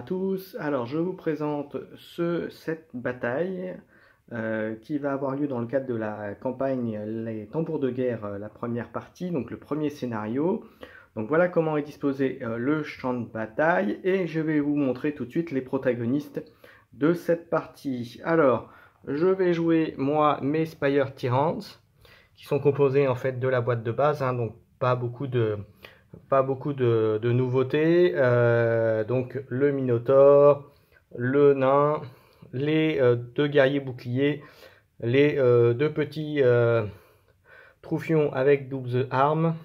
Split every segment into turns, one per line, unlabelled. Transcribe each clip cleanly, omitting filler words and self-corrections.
à tous. Alors, je vous présente cette bataille qui va avoir lieu dans le cadre de la campagne Les Tambours de guerre, la première partie, donc le premier scénario. Donc voilà comment est disposé le champ de bataille et je vais vous montrer tout de suite les protagonistes de cette partie. Alors, je vais jouer moi mes Spire Tyrants qui sont composés en fait de la boîte de base, hein, donc pas beaucoup de nouveautés. Donc le Minotaure, le nain, les deux guerriers boucliers, les deux petits troufions avec double armes,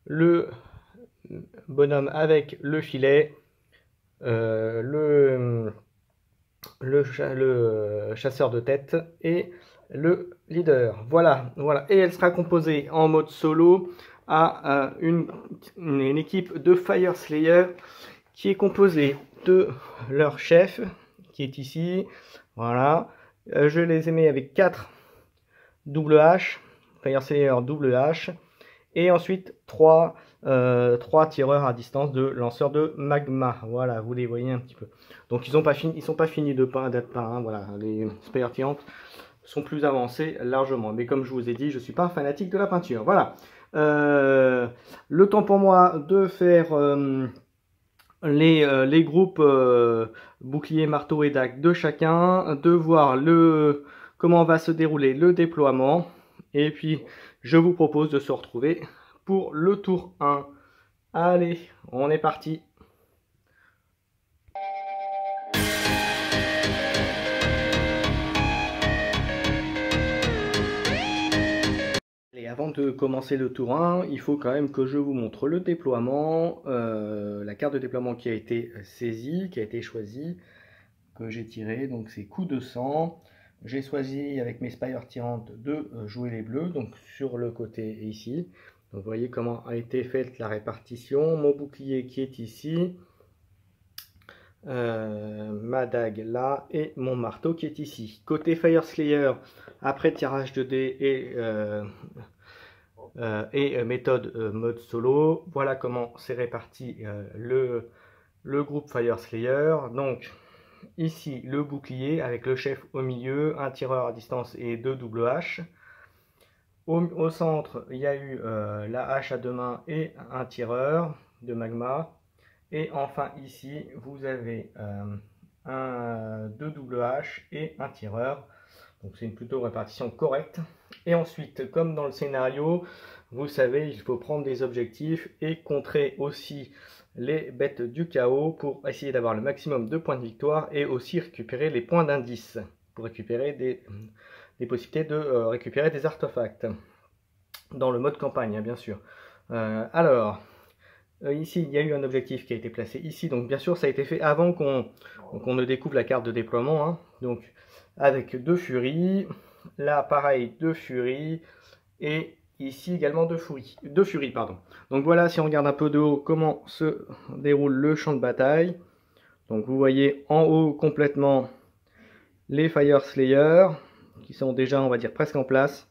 le bonhomme avec le filet, le chasseur de tête et le leader. Voilà. Et elle sera composée en mode solo à une équipe de Fire Slayer qui est composée de leur chef qui est ici. Voilà. Je les ai mis avec 4 double H, Fire Slayer double H, et ensuite 3 tireurs à distance de lanceurs de magma. Voilà, vous les voyez un petit peu. Donc ils sont pas finis de d'être peints, hein. Voilà, les Spire Tyrants sont plus avancés largement. Mais comme je vous ai dit, je suis pas un fanatique de la peinture. Voilà. Le temps pour moi de faire les groupes bouclier, marteau et dague de chacun, de voir comment va se dérouler le déploiement. Et puis, je vous propose de se retrouver pour le tour 1. Allez, on est parti. Et avant de commencer le tour 1, il faut quand même que je vous montre le déploiement, la carte de déploiement qui a été saisie, qui a été choisie, que j'ai tiré, donc c'est coup de sang. J'ai choisi avec mes Spire Tyrants de jouer les bleus, donc sur le côté ici. Donc vous voyez comment a été faite la répartition. Mon bouclier qui est ici, ma dague là et mon marteau qui est ici. Côté Fire Slayer, après tirage de dés et méthode mode solo, voilà comment c'est réparti le groupe Fire Slayer. Donc ici le bouclier avec le chef au milieu, un tireur à distance et 2 double H. Au centre, il y a eu la hache à deux mains et un tireur de magma. Et enfin ici, vous avez deux double H et un tireur. Donc c'est une plutôt répartition correcte. Et ensuite, comme dans le scénario, vous savez, il faut prendre des objectifs et contrer aussi les bêtes du chaos pour essayer d'avoir le maximum de points de victoire et aussi récupérer les points d'indice pour récupérer des possibilités de récupérer des artefacts dans le mode campagne, hein, bien sûr. Ici, il y a eu un objectif qui a été placé ici. Donc, bien sûr, ça a été fait avant qu'on ne découvre la carte de déploiement, hein. Donc, avec 2 furies. Là, pareil, 2 furies. Et ici également 2 furies, pardon. Donc, voilà, si on regarde un peu de haut, comment se déroule le champ de bataille. Donc, vous voyez en haut complètement les Fire Slayer, qui sont déjà, on va dire, presque en place.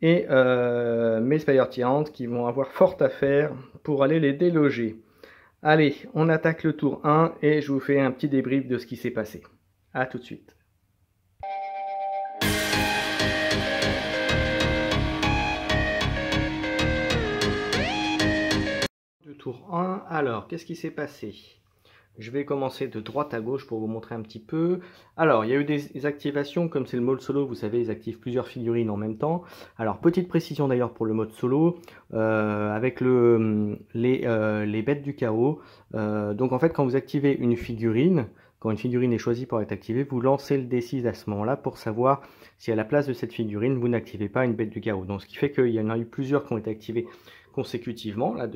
Et mes Spire Tyrants qui vont avoir fort à faire pour aller les déloger. Allez, on attaque le tour 1 et je vous fais un petit débrief de ce qui s'est passé. A tout de suite. Le tour 1, alors, qu'est-ce qui s'est passé ? Je vais commencer de droite à gauche pour vous montrer un petit peu. Alors, il y a eu des activations, comme c'est le mode solo, vous savez, ils activent plusieurs figurines en même temps. Alors, petite précision d'ailleurs pour le mode solo, avec les bêtes du chaos. Donc en fait, quand vous activez une figurine, quand une figurine est choisie pour être activée, vous lancez le D6 à ce moment-là pour savoir si à la place de cette figurine, vous n'activez pas une bête du chaos. Donc ce qui fait qu'il y en a eu plusieurs qui ont été activées consécutivement là,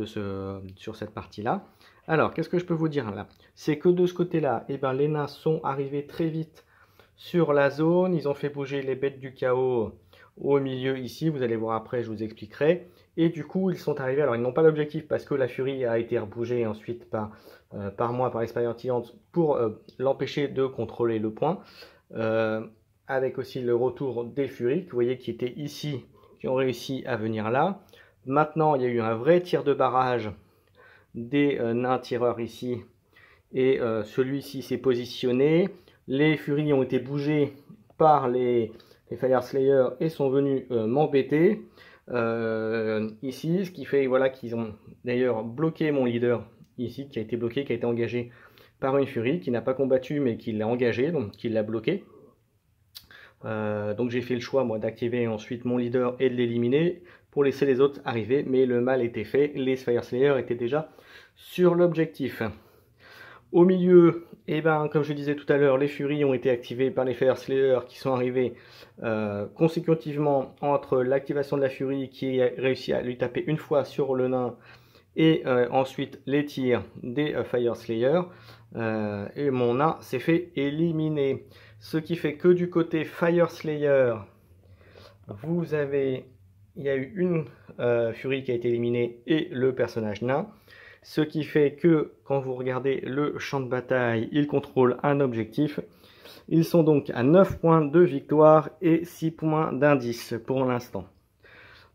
sur cette partie-là. Alors, qu'est-ce que je peux vous dire là? C'est que de ce côté-là, eh ben, les nains sont arrivés très vite sur la zone. Ils ont fait bouger les bêtes du chaos au milieu ici. Vous allez voir après, je vous expliquerai. Et du coup, ils sont arrivés. Alors, ils n'ont pas l'objectif parce que la furie a été rebougée ensuite par moi, par Spire Tyrants, pour l'empêcher de contrôler le point. Avec aussi le retour des furies, vous voyez, qui étaient ici, qui ont réussi à venir là. Maintenant, il y a eu un vrai tir de barrage des nains tireurs ici et celui-ci s'est positionné. Les Furies ont été bougées par les Fire Slayer et sont venus m'embêter ici, ce qui fait voilà, qu'ils ont d'ailleurs bloqué mon leader ici, qui a été bloqué, qui a été engagé par une Furie, qui n'a pas combattu mais qui l'a engagé, donc qui l'a bloqué. Donc j'ai fait le choix moi d'activer ensuite mon leader et de l'éliminer pour laisser les autres arriver, mais le mal était fait, les Fire Slayer étaient déjà sur l'objectif. Au milieu, et ben, comme je disais tout à l'heure, les Furies ont été activées par les Fire Slayer qui sont arrivés consécutivement entre l'activation de la Furie qui a réussi à lui taper une fois sur le nain et ensuite les tirs des Fire Slayer. Et mon nain s'est fait éliminer. Ce qui fait que du côté Fire Slayer, il y a eu une Furie qui a été éliminée et le personnage nain. Ce qui fait que quand vous regardez le champ de bataille, ils contrôlent un objectif. Ils sont donc à 9 points de victoire et 6 points d'indice pour l'instant.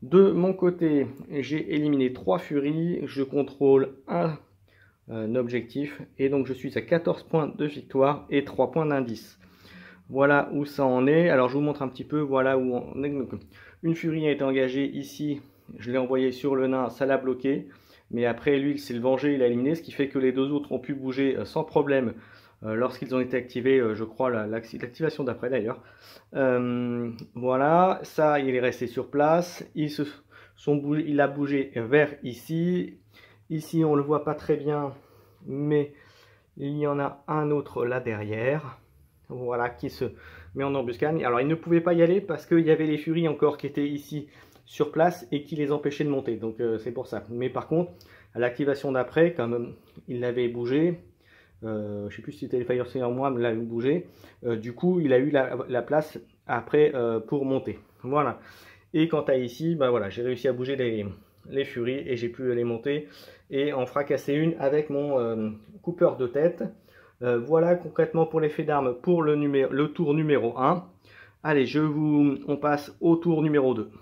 De mon côté, j'ai éliminé 3 Furies, je contrôle un objectif et donc je suis à 14 points de victoire et 3 points d'indice. Voilà où ça en est. Alors je vous montre un petit peu, voilà où on est. Une Furie a été engagée ici, je l'ai envoyé sur le nain, ça l'a bloqué. Mais après lui il s'est vengé, il a éliminé, ce qui fait que les deux autres ont pu bouger sans problème lorsqu'ils ont été activés, je crois l'activation d'après d'ailleurs. Voilà, ça il est resté sur place, il a bougé vers ici. Ici on le voit pas très bien, mais il y en a un autre là derrière. Voilà, qui se met en embuscade. Alors il ne pouvait pas y aller parce qu'il y avait les Furies encore qui étaient ici sur place et qui les empêchaient de monter, donc c'est pour ça. Mais par contre, à l'activation d'après, comme il l'avait bougé, je ne sais plus si c'était les Fire Slayer ou moi, mais là il bougé, du coup il a eu la place après pour monter. Voilà. Et quant à ici, bah voilà, j'ai réussi à bouger les Furies et j'ai pu les monter et en fracasser une avec mon coupeur de tête. Voilà concrètement pour l'effet d'armes pour le tour numéro 1. Allez, on passe au tour numéro 2.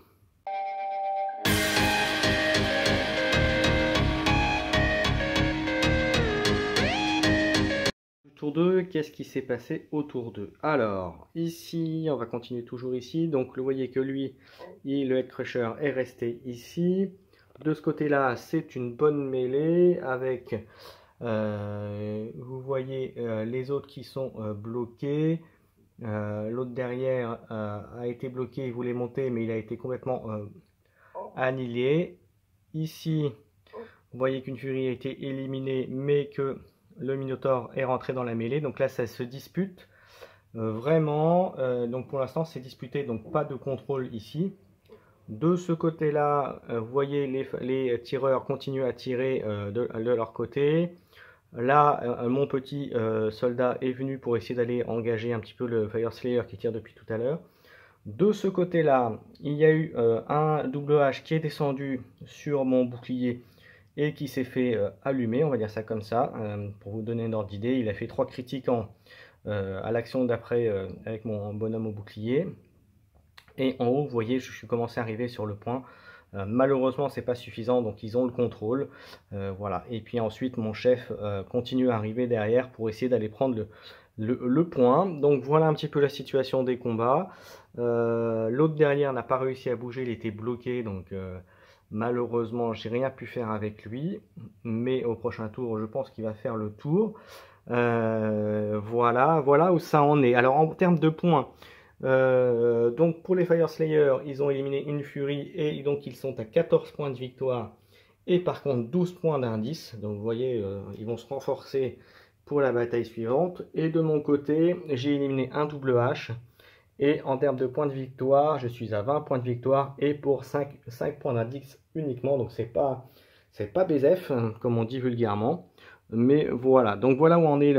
Tour 2, qu'est-ce qui s'est passé au tour 2? Alors, ici, on va continuer toujours ici. Donc, vous voyez que lui, le Head Crusher est resté ici. De ce côté-là, c'est une bonne mêlée avec, vous voyez, les autres qui sont bloqués. L'autre derrière a été bloqué, il voulait monter, mais il a été complètement annihilé. Ici, vous voyez qu'une Furie a été éliminée, mais que le Minotaur est rentré dans la mêlée. Donc là, ça se dispute vraiment. Donc pour l'instant, c'est disputé, donc pas de contrôle ici. De ce côté-là, vous voyez les tireurs continuent à tirer de leur côté. Là, mon petit soldat est venu pour essayer d'aller engager un petit peu le Fire Slayer qui tire depuis tout à l'heure. De ce côté-là, il y a eu un double H qui est descendu sur mon bouclier et qui s'est fait allumer, on va dire ça comme ça, pour vous donner une ordre d'idée. Il a fait 3 critiques à l'action d'après avec mon bonhomme au bouclier. Et en haut, vous voyez, je suis commencé à arriver sur le point. Malheureusement, c'est pas suffisant, donc ils ont le contrôle. Voilà. Et puis ensuite, mon chef continue à arriver derrière pour essayer d'aller prendre le point. Donc voilà un petit peu la situation des combats. L'autre derrière n'a pas réussi à bouger, il était bloqué, donc malheureusement, j'ai rien pu faire avec lui. Mais au prochain tour, je pense qu'il va faire le tour. Voilà où ça en est. Alors en termes de points, donc pour les Fire Slayer, ils ont éliminé une Furie et donc ils sont à 14 points de victoire et par contre 12 points d'indice. Donc vous voyez, ils vont se renforcer pour la bataille suivante. Et de mon côté, j'ai éliminé un double H. Et en termes de points de victoire, je suis à 20 points de victoire et pour 5 points d'indice uniquement. Donc c'est pas BZF, comme on dit vulgairement. Mais voilà, donc voilà où en est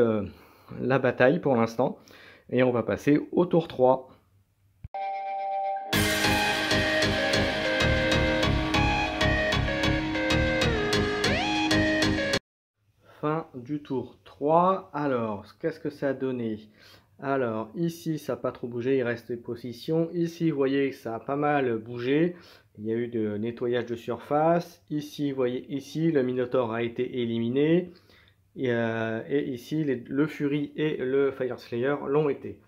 la bataille pour l'instant. Et on va passer au tour 3. Fin du tour 3. Alors, qu'est-ce que ça a donné? Alors, ici, ça n'a pas trop bougé, il reste des positions. Ici, vous voyez que ça a pas mal bougé. Il y a eu de nettoyage de surface. Ici, vous voyez, ici, le Minotaur a été éliminé. Et ici, le Fury et le Fire Slayer l'ont été.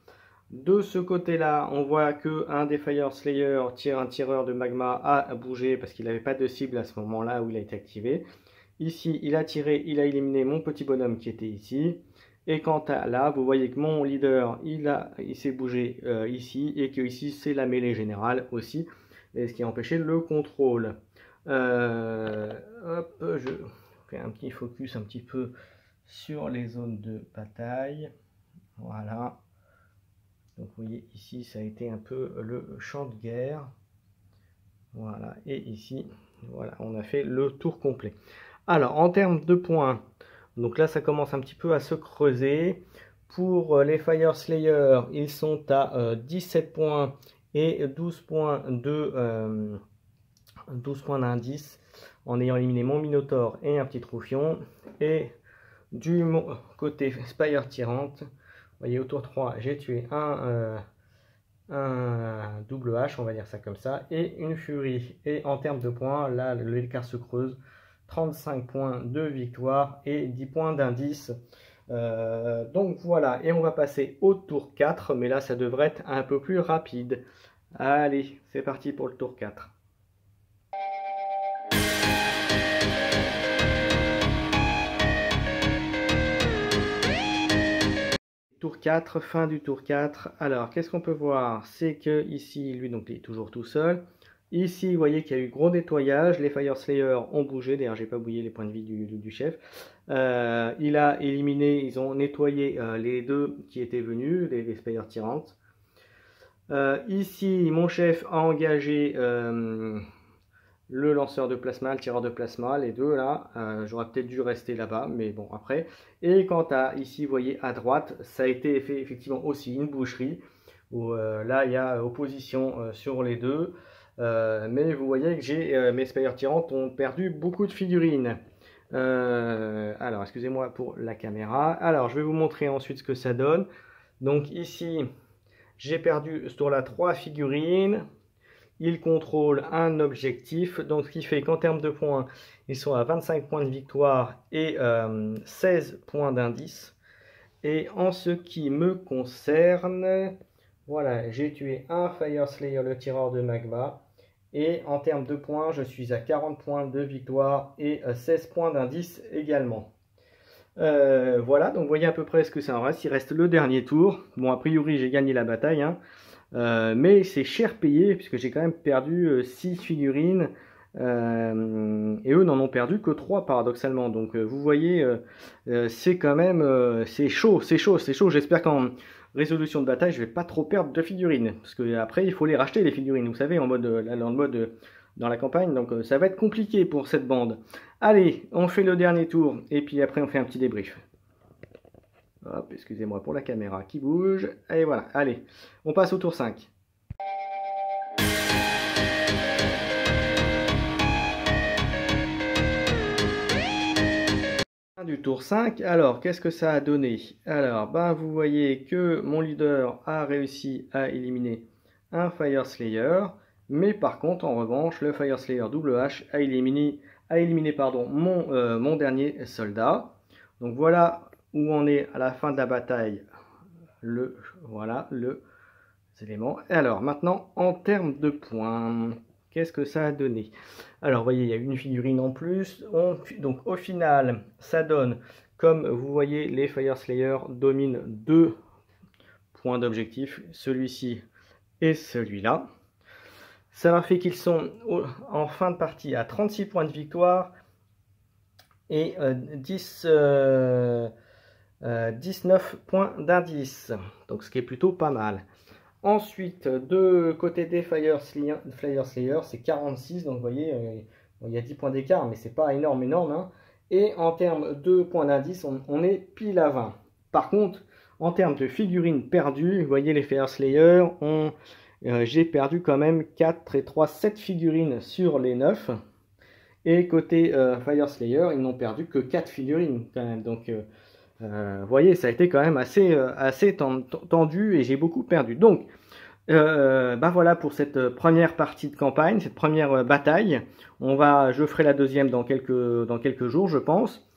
De ce côté-là, on voit qu'un des Fire Slayer, un tireur de magma, a bougé parce qu'il n'avait pas de cible à ce moment-là où il a été activé. Ici, il a tiré, il a éliminé mon petit bonhomme qui était ici. Et quant à là, vous voyez que mon leader, il s'est bougé ici, et que ici, c'est la mêlée générale aussi, et ce qui a empêché le contrôle. Hop, je fais un petit focus un petit peu sur les zones de bataille. Voilà. Donc vous voyez ici, ça a été un peu le champ de guerre. Voilà, et ici, voilà, on a fait le tour complet. Alors, en termes de points, donc là, ça commence un petit peu à se creuser. Pour les Fire Slayer, ils sont à 17 points et 12 points d'indice en ayant éliminé mon Minotaur et un petit Troufion. Et du côté Spire Tyrant, vous voyez, au tour 3, j'ai tué un double H, on va dire ça comme ça, et une Fury. Et en termes de points, là, l'écart se creuse. 35 points de victoire et 10 points d'indice. Donc voilà, et on va passer au tour 4, mais là, ça devrait être un peu plus rapide. Allez, c'est parti pour le tour 4. Tour 4, fin du tour 4. Alors, qu'est-ce qu'on peut voir? C'est que ici, lui, donc, il est toujours tout seul. Ici, vous voyez qu'il y a eu gros nettoyage. Les Fire Slayer ont bougé. D'ailleurs, j'ai pas bouillé les points de vie du chef. Il a éliminé, ils ont nettoyé les deux qui étaient venus, les Spire Tyrant. Ici, mon chef a engagé le lanceur de plasma, le tireur de plasma, les deux là. J'aurais peut-être dû rester là-bas, mais bon, après. Et quant à ici, vous voyez à droite, ça a été fait effectivement aussi une boucherie. Où là, il y a opposition sur les deux. Mais vous voyez que mes Spire Tyrant ont perdu beaucoup de figurines. Alors, excusez-moi pour la caméra. Alors, je vais vous montrer ensuite ce que ça donne. Donc ici, j'ai perdu ce tour-là 3 figurines. Ils contrôlent un objectif. Donc, ce qui fait qu'en termes de points, ils sont à 25 points de victoire et 16 points d'indice. Et en ce qui me concerne, voilà, j'ai tué un Fire Slayer, le tireur de magma. Et en termes de points, je suis à 40 points de victoire et 16 points d'indice également. Voilà, donc vous voyez à peu près ce que ça en reste. Il reste le dernier tour. Bon, a priori, j'ai gagné la bataille, hein. Mais c'est cher payé puisque j'ai quand même perdu 6 figurines. Et eux n'en ont perdu que 3 paradoxalement. Donc vous voyez, c'est quand même c'est chaud. J'espère qu'en résolution de bataille, je vais pas trop perdre de figurines. Parce que après, il faut les racheter les figurines, vous savez, en mode dans la campagne. Donc ça va être compliqué pour cette bande. Allez, on fait le dernier tour. Et puis après, on fait un petit débrief. Hop, excusez-moi pour la caméra qui bouge. Et voilà, allez, on passe au tour 5. Du tour 5, alors qu'est-ce que ça a donné? Alors, ben, vous voyez que mon leader a réussi à éliminer un Fire Slayer, mais par contre, en revanche, le Fire Slayer WH a éliminé mon dernier soldat. Donc voilà où on est à la fin de la bataille. Voilà le élément. Alors maintenant, en termes de points, qu'est-ce que ça a donné? Alors, vous voyez, il y a une figurine en plus. Donc, au final, ça donne, comme vous voyez, les Fire Slayer dominent 2 points d'objectif, celui-ci et celui-là. Ça leur fait qu'ils sont en fin de partie à 36 points de victoire et 19 points d'indice. Donc, ce qui est plutôt pas mal. Ensuite, de côté des Fire Slayer, c'est 46, donc vous voyez, il y a 10 points d'écart, mais c'est pas énorme, hein. Et en termes de points d'indice, on est pile à 20. Par contre, en termes de figurines perdues, vous voyez les Fire Slayer, j'ai perdu quand même 4 et 3, 7 figurines sur les 9. Et côté Fire Slayer, ils n'ont perdu que 4 figurines quand même, donc... vous voyez, ça a été quand même assez tendu et j'ai beaucoup perdu. Donc, bah voilà pour cette première partie de campagne, cette première bataille. Je ferai la deuxième dans quelques jours, je pense.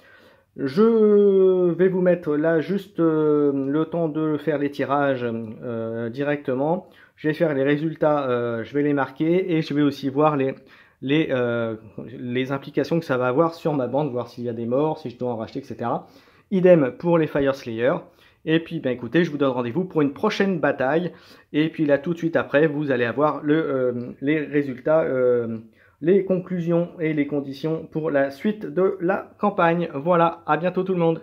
Je vais vous mettre là juste le temps de faire les tirages directement. Je vais faire les résultats, je vais les marquer et je vais aussi voir les implications que ça va avoir sur ma bande, voir s'il y a des morts, si je dois en racheter, etc. Idem pour les Fire Slayer. Et puis, ben écoutez, je vous donne rendez-vous pour une prochaine bataille. Et puis là, tout de suite après, vous allez avoir les résultats, les conclusions et les conditions pour la suite de la campagne. Voilà, à bientôt tout le monde.